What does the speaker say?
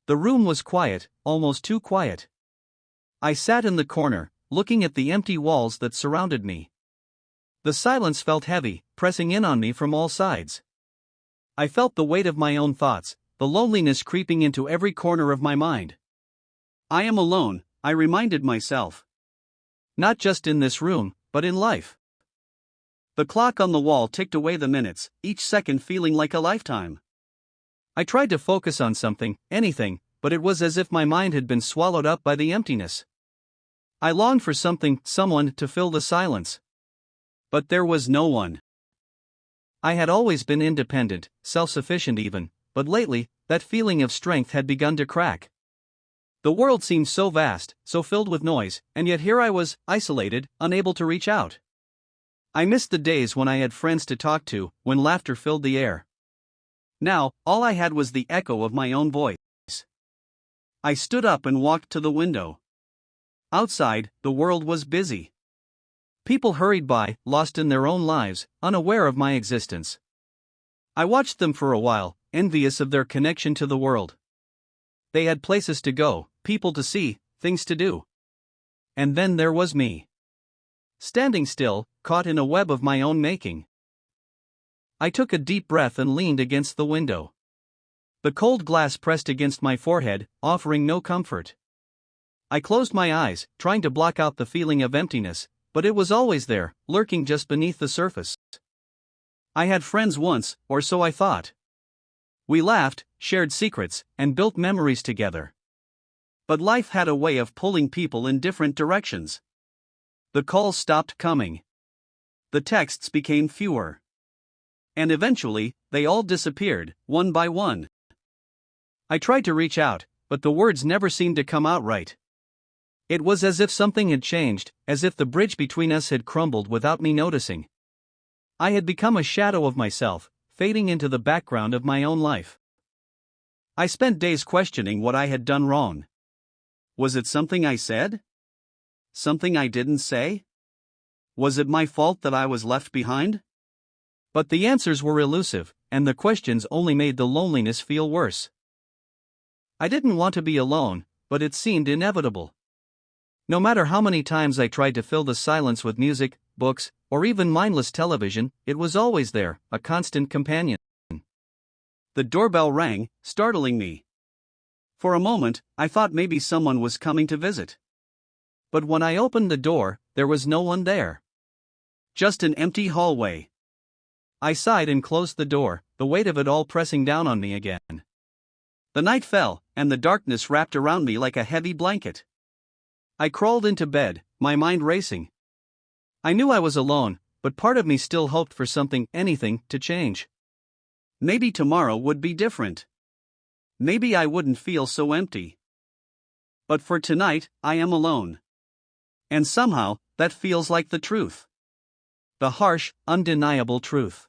The room was quiet, almost too quiet. I sat in the corner, looking at the empty walls that surrounded me. The silence felt heavy, pressing in on me from all sides. I felt the weight of my own thoughts, the loneliness creeping into every corner of my mind. I am alone, I reminded myself. Not just in this room, but in life. The clock on the wall ticked away the minutes, each second feeling like a lifetime. I tried to focus on something, anything, but it was as if my mind had been swallowed up by the emptiness. I longed for something, someone, to fill the silence. But there was no one. I had always been independent, self-sufficient even, but lately, that feeling of strength had begun to crack. The world seemed so vast, so filled with noise, and yet here I was, isolated, unable to reach out. I missed the days when I had friends to talk to, when laughter filled the air. Now, all I had was the echo of my own voice. I stood up and walked to the window. Outside, the world was busy. People hurried by, lost in their own lives, unaware of my existence. I watched them for a while, envious of their connection to the world. They had places to go, people to see, things to do. And then there was me. Standing still, caught in a web of my own making. I took a deep breath and leaned against the window. The cold glass pressed against my forehead, offering no comfort. I closed my eyes, trying to block out the feeling of emptiness, but it was always there, lurking just beneath the surface. I had friends once, or so I thought. We laughed, shared secrets, and built memories together. But life had a way of pulling people in different directions. The calls stopped coming. The texts became fewer. And eventually, they all disappeared, one by one. I tried to reach out, but the words never seemed to come out right. It was as if something had changed, as if the bridge between us had crumbled without me noticing. I had become a shadow of myself, fading into the background of my own life. I spent days questioning what I had done wrong. Was it something I said? Something I didn't say? Was it my fault that I was left behind? But the answers were elusive, and the questions only made the loneliness feel worse. I didn't want to be alone, but it seemed inevitable. No matter how many times I tried to fill the silence with music, books, or even mindless television, it was always there, a constant companion. The doorbell rang, startling me. For a moment, I thought maybe someone was coming to visit. But when I opened the door, there was no one there. Just an empty hallway. I sighed and closed the door, the weight of it all pressing down on me again. The night fell, and the darkness wrapped around me like a heavy blanket. I crawled into bed, my mind racing. I knew I was alone, but part of me still hoped for something, anything, to change. Maybe tomorrow would be different. Maybe I wouldn't feel so empty. But for tonight, I am alone. And somehow, that feels like the truth. The harsh, undeniable truth.